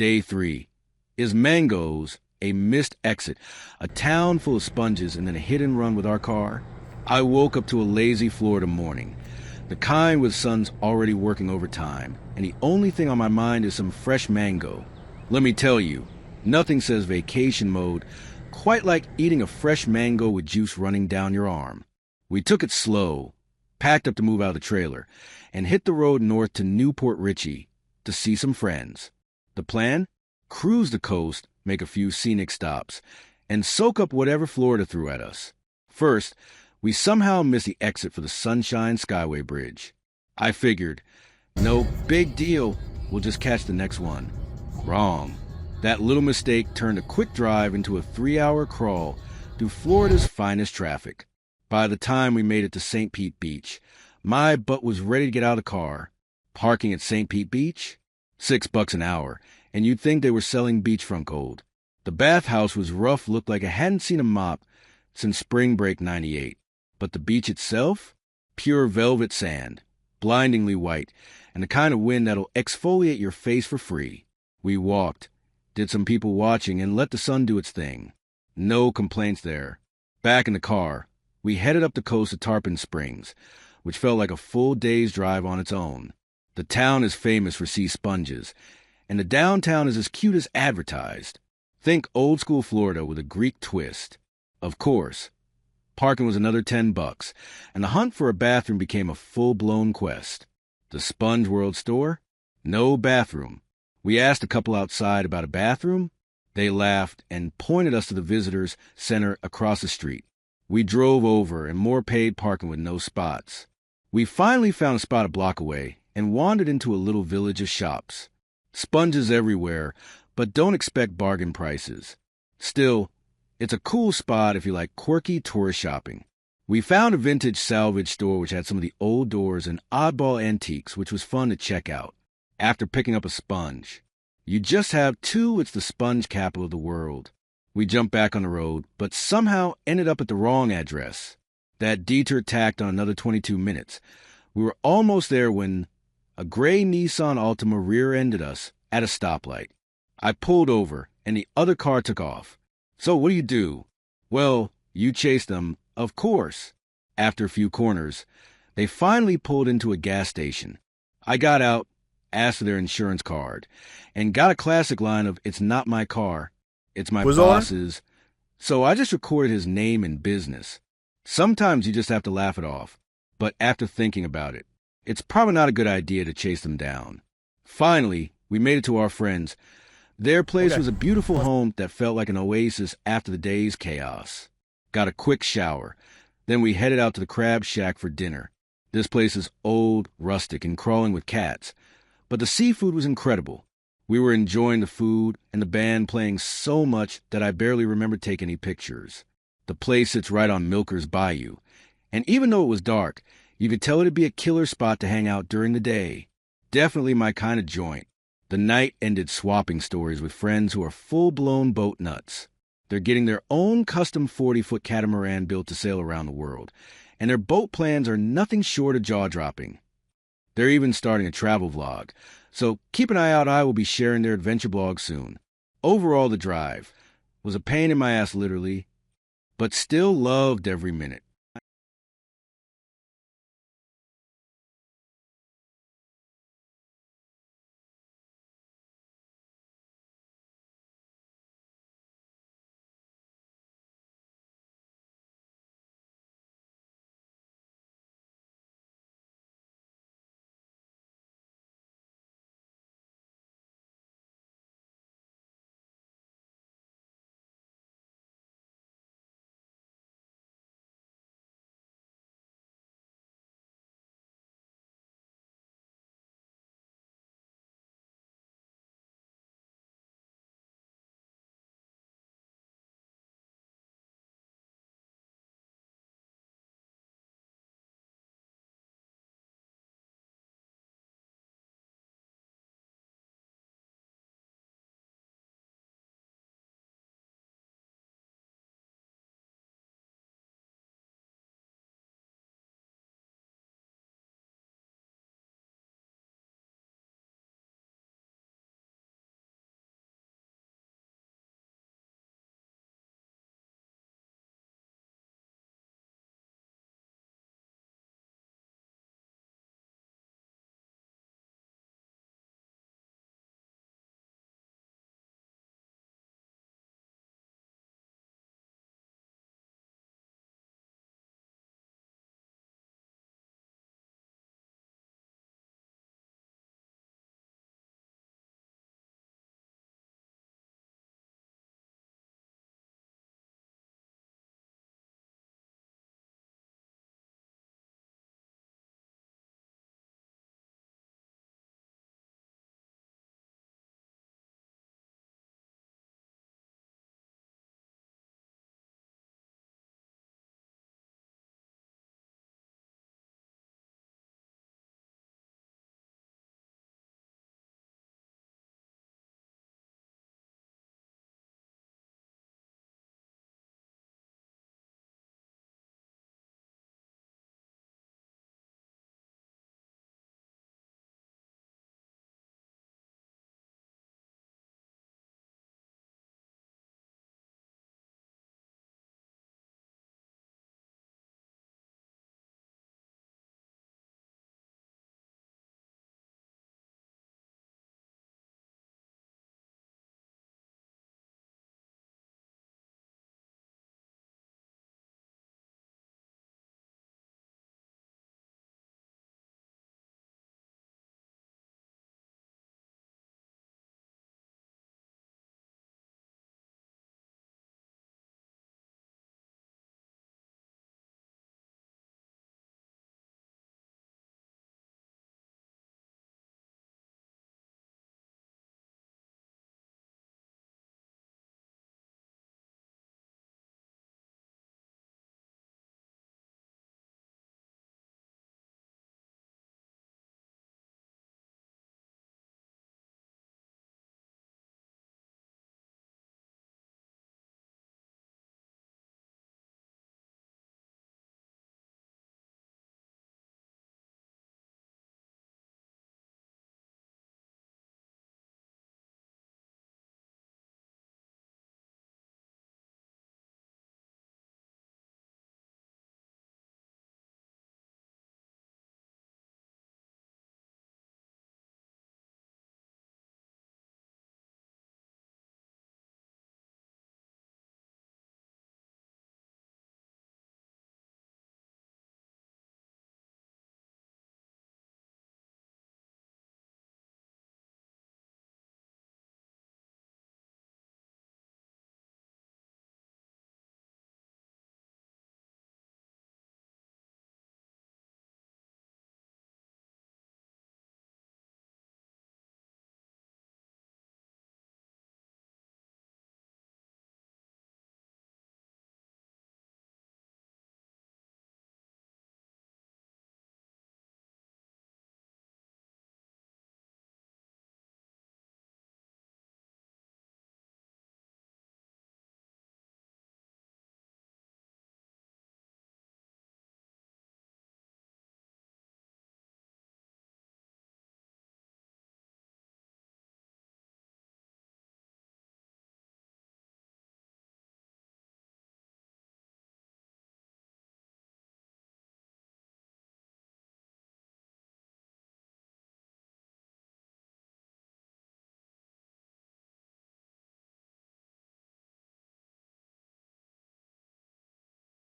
Day 3. Is Mangoes a missed exit, a town full of sponges, and then a hit and run with our car? I woke up to a lazy Florida morning, the kind with sun's already working overtime, and the only thing on my mind is some fresh mango. Let me tell you, nothing says vacation mode quite like eating a fresh mango with juice running down your arm. We took it slow, packed up to move out of the trailer, and hit the road north to Port Richey to see some friends. The plan? Cruise the coast, make a few scenic stops, and soak up whatever Florida threw at us. First, we somehow missed the exit for the Sunshine Skyway Bridge. I figured, no big deal, we'll just catch the next one. Wrong. That little mistake turned a quick drive into a 3-hour crawl through Florida's finest traffic. By the time we made it to St. Pete Beach, my butt was ready to get out of the car. Parking at St. Pete Beach? $6 an hour, and you'd think they were selling beachfront gold. The bathhouse was rough, looked like I hadn't seen a mop since spring break '98. But the beach itself? Pure velvet sand, blindingly white, and the kind of wind that'll exfoliate your face for free. We walked, did some people watching, and let the sun do its thing. No complaints there. Back in the car, we headed up the coast to Tarpon Springs, which felt like a full day's drive on its own. The town is famous for sea sponges, and the downtown is as cute as advertised. Think old-school Florida with a Greek twist. Of course, parking was another $10, and the hunt for a bathroom became a full-blown quest. The Sponge World store? No bathroom. We asked a couple outside about a bathroom. They laughed and pointed us to the visitors' center across the street. We drove over, and more paid parking with no spots. We finally found a spot a block away and wandered into a little village of shops. Sponges everywhere, but don't expect bargain prices. Still, it's a cool spot if you like quirky tourist shopping. We found a vintage salvage store which had some of the old doors and oddball antiques, which was fun to check out. After picking up a sponge. You just have two, it's the sponge capital of the world. We jumped back on the road, but somehow ended up at the wrong address. That detour tacked on another 22 minutes. We were almost there when a gray Nissan Altima rear-ended us at a stoplight. I pulled over, and the other car took off. So what do? Well, you chased them, of course. After a few corners, they finally pulled into a gas station. I got out, asked for their insurance card, and got a classic line of, "It's not my car, it's my boss's." So I just recorded his name and business. Sometimes you just have to laugh it off, but after thinking about it, it's probably not a good idea to chase them down. Finally, we made it to our friends. Their place was a beautiful home that felt like an oasis after the day's chaos. Got a quick shower. Then we headed out to the crab shack for dinner. This place is old, rustic, and crawling with cats. But the seafood was incredible. We were enjoying the food and the band playing so much that I barely remember taking any pictures. The place sits right on Milker's Bayou, and even though it was dark, you could tell it'd be a killer spot to hang out during the day. Definitely my kind of joint. The night ended swapping stories with friends who are full-blown boat nuts. They're getting their own custom 40-foot catamaran built to sail around the world, and their boat plans are nothing short of jaw-dropping. They're even starting a travel vlog, so keep an eye out. I will be sharing their adventure blog soon. Overall, the drive was a pain in my ass literally, but still loved every minute.